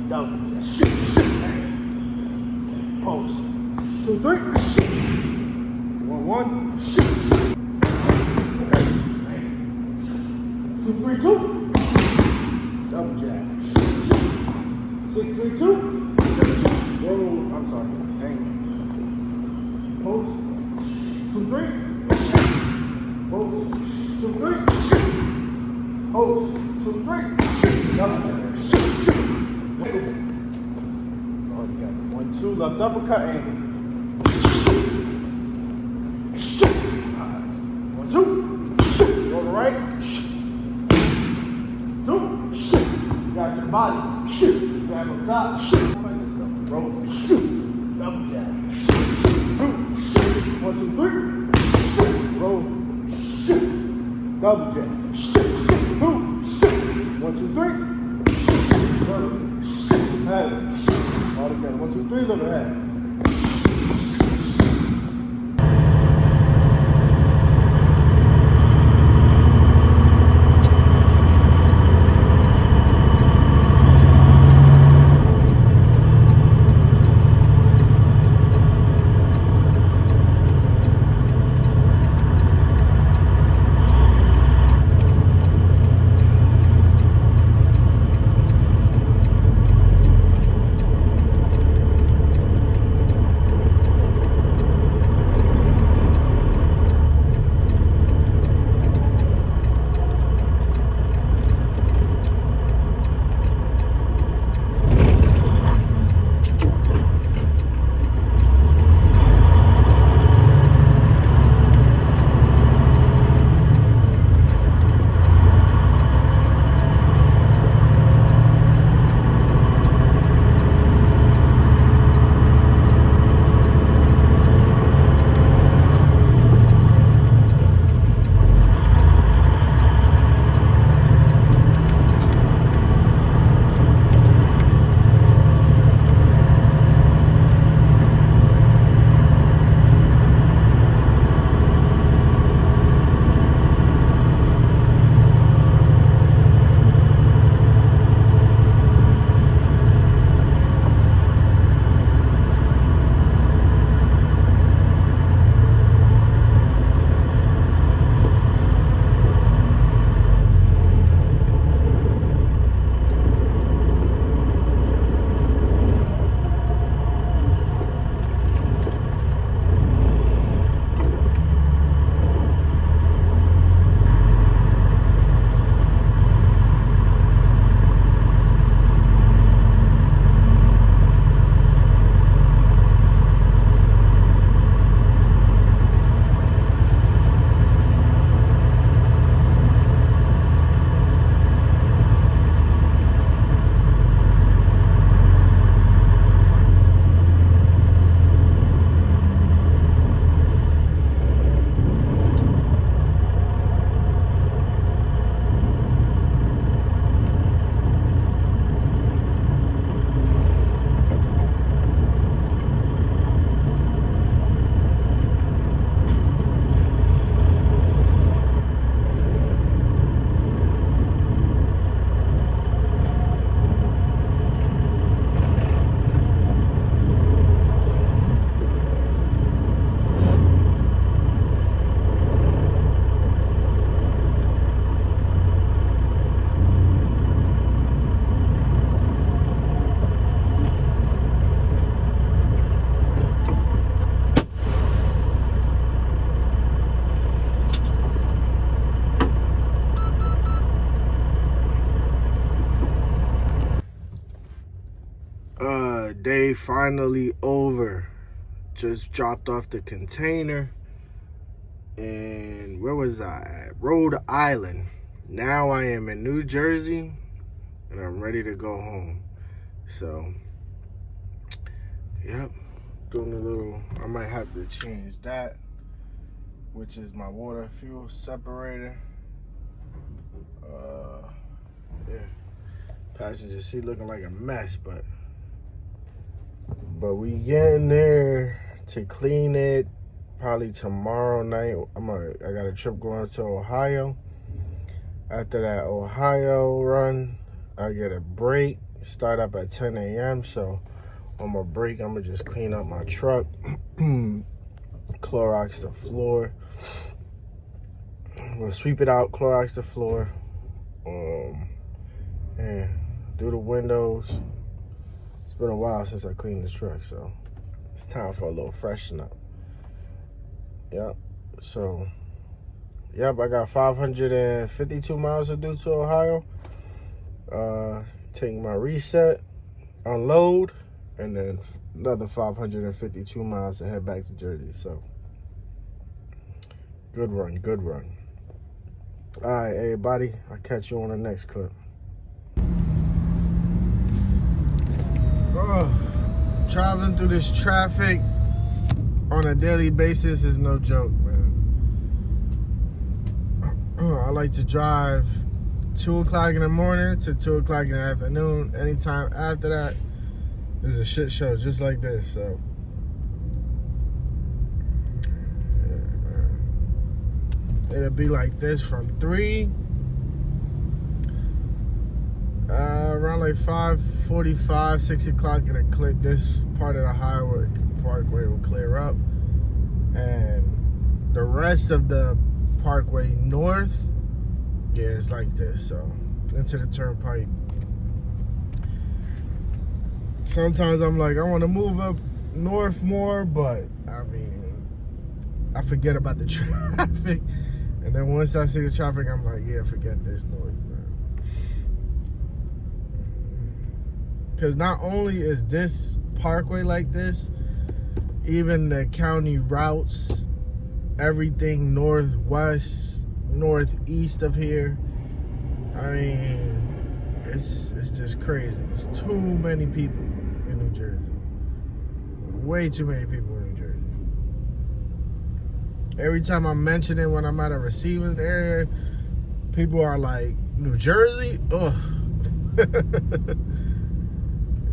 Double jab. Post. 2, 3. 1, 1. Okay. 2, 3, 2. Double jab. 6, 3, 2. Roll. I'm sorry. Hang. Post. 2, 3. Post. 2, 3. Post. 2, 3. Double jab. Oh, you got 1, 2. Left uppercut angle. 1, 2. Go to right. 2. Got your body. Grab up top. Roll. Double jab. 2. 1, 2, 3. Roll. Double jab. 2. 1, 2, 3. Roll. Head. All together. 1, 2, 3. Look ahead. Day finally over. Just dropped off the container. And where was I at? Rhode Island. Now I am in New Jersey and I'm ready to go home. So, yep. Doing a little, I might have to change that, which is my water fuel separator. Yeah. Passenger seat looking like a mess, but we getting there to clean it probably tomorrow night. I got a trip going to Ohio. After that Ohio run, I get a break. start up at 10 a.m. So on my break, I'm gonna just clean up my truck, Clorox the floor. I'm gonna sweep it out, Clorox the floor, and do the windows. It's been a while since I cleaned this truck, so it's time for a little freshen up. Yep. So, yep, I got 552 miles to do to Ohio. Take my reset, unload, and then another 552 miles to head back to Jersey. So, good run, good run. All right, everybody, I'll catch you on the next clip. Traveling through this traffic on a daily basis is no joke, man. I like to drive 2 o'clock in the morning to 2 o'clock in the afternoon. Anytime after that is a shit show just like this, so. It'll be like this from 3, around like 5:45, 6 o'clock, it'll clear. This part of the highway parkway will clear up, and the rest of the parkway north, yeah, it's like this. So into the turnpike. Sometimes I'm like, I want to move up north more, but I mean, I forget about the traffic. And then once I see the traffic, I'm like, yeah, forget this noise, man. Because not only is this parkway like this, even the county routes, everything northwest, northeast of here, I mean, it's just crazy. It's too many people in New Jersey. Way too many people in New Jersey. Every time I mention it when I'm at a receiving area, people are like, New Jersey? Ugh.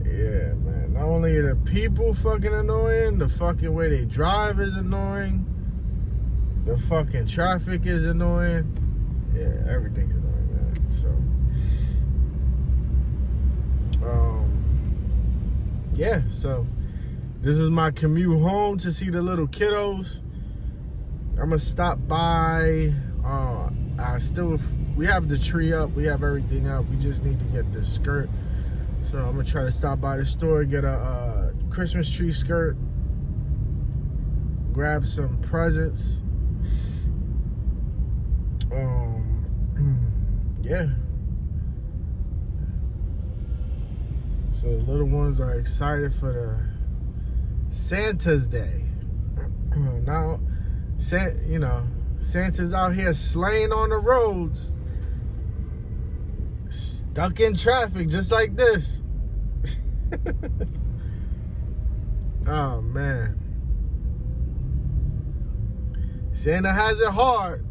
Yeah, man. Not only are the people fucking annoying, the fucking way they drive is annoying. The fucking traffic is annoying. Yeah, everything's annoying, man. So, yeah, so this is my commute home to see the little kiddos. I'm gonna stop by. We have the tree up, we have everything up. We just need to get the skirt. So I'm gonna try to stop by the store, get a Christmas tree skirt, grab some presents. Yeah. So the little ones are excited for the Santa's Day. Now, you know, Santa's out here slaying on the roads, stuck in traffic just like this. Oh, man. Santa has it hard.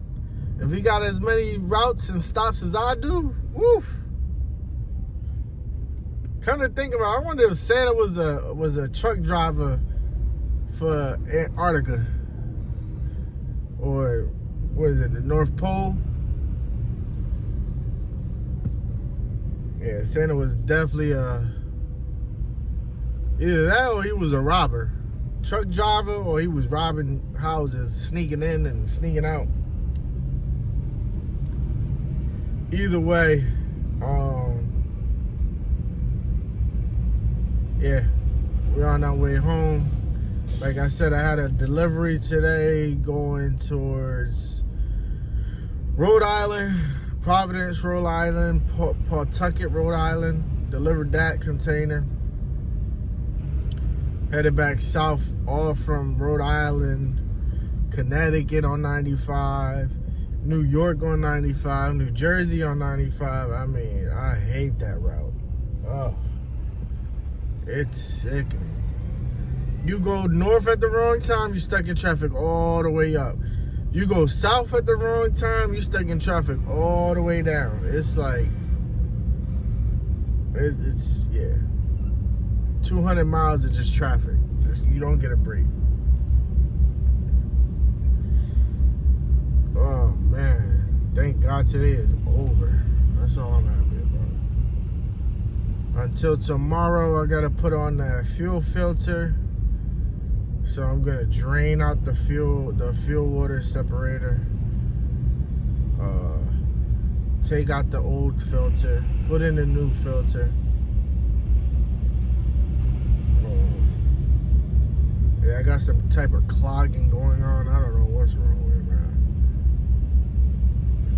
If he got as many routes and stops as I do, woof. Come to think about it, I wonder if Santa was a truck driver for Antarctica. Or, what is it, the North Pole? Yeah, Santa was definitely either that or he was a robber. Truck driver, or he was robbing houses, sneaking in and sneaking out. Either way, yeah, we're on our way home. Like I said, I had a delivery today going towards Rhode Island, Providence, Rhode Island, Pawtucket, Rhode Island. Delivered that container. Headed back south, all from Rhode Island, Connecticut on 95, New York on 95, New Jersey on 95. I mean, I hate that route. Oh, it's sickening. You go north at the wrong time, you're stuck in traffic all the way up. You go south at the wrong time, you're stuck in traffic all the way down. It's like, it's yeah. 200 miles of just traffic. You don't get a break. Oh, man. Thank God today is over. That's all I'm happy Until tomorrow, I gotta put on that fuel filter. So I'm gonna drain out the fuel water separator. Take out the old filter, put in the new filter. Yeah, I got some type of clogging going on. I don't know what's wrong with it, man.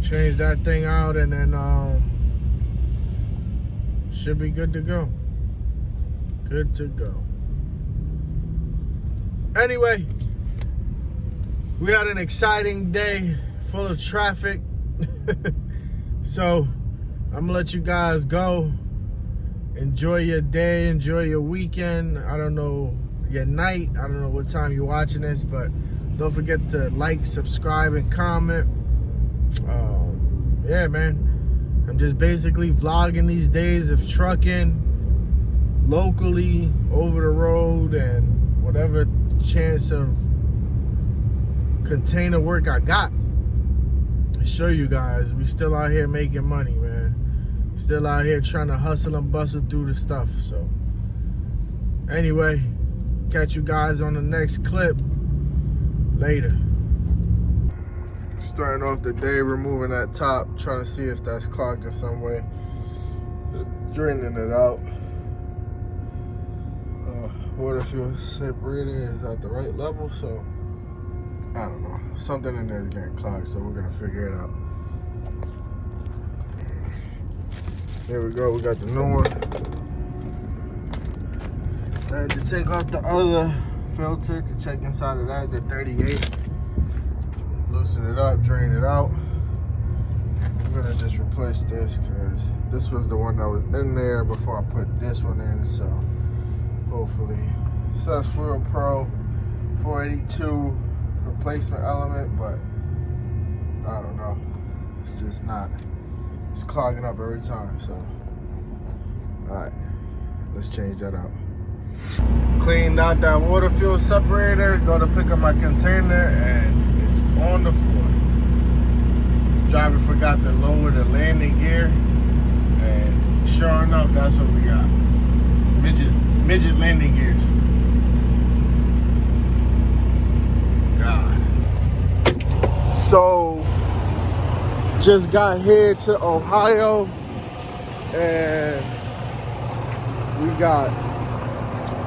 Change that thing out and then should be good to go. Good to go. Anyway, we had an exciting day full of traffic. So I'm gonna let you guys go. Enjoy your day, enjoy your weekend. I don't know, your night. I don't know what time you're watching this, but don't forget to like, subscribe, and comment. Yeah, man. I'm just basically vlogging these days of trucking locally, over the road, and whatever chance of container work I got. Show you guys we still out here making money, man. Still out here trying to hustle and bustle through the stuff. So anyway, catch you guys on the next clip later. Starting off the day, removing that top, trying to see if that's clogged in some way, draining it out. Water fuel separator is at the right level, so I don't know. Something in there is getting clogged, so we're gonna figure it out. There we go, we got the new one. I had to take off the other filter to check inside of that. It's at 38. Loosen it up, drain it out. I'm gonna just replace this because this was the one that was in there before I put this one in, so hopefully. It says Fuel Pro 482 replacement element, but I don't know. It's just not. It's clogging up every time, so. All right, let's change that out. Cleaned out that water fuel separator, go to pick up my container, and it's on the floor. Driver forgot to lower the landing gear, and sure enough, that's what we got. Midget landing gears. God. So, just got here to Ohio, and we got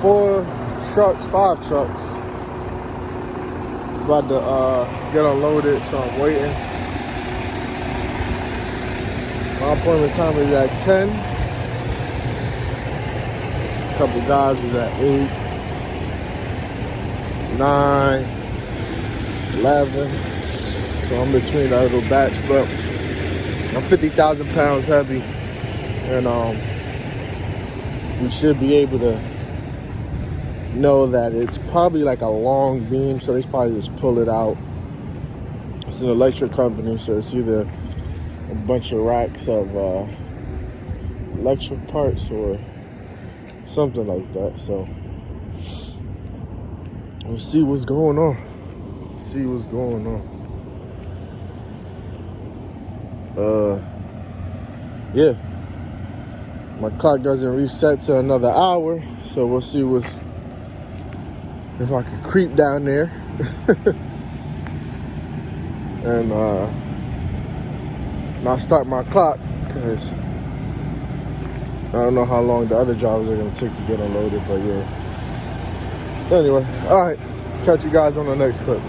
5 trucks about to get unloaded, so I'm waiting. My appointment time is at 10. A couple guys was at 8, 9, 11. So I'm between that little batch, but I'm 50,000 pounds heavy, and we should be able to know that it's probably like a long beam, so they probably just pull it out. It's an electric company, so it's either a bunch of racks of electric parts or something like that. So we'll see what's going on. Yeah, my clock doesn't reset till another hour, so we'll see if I can creep down there and not start my clock, because I don't know how long the other drivers are gonna take to get unloaded, but yeah. Anyway, all right, catch you guys on the next clip.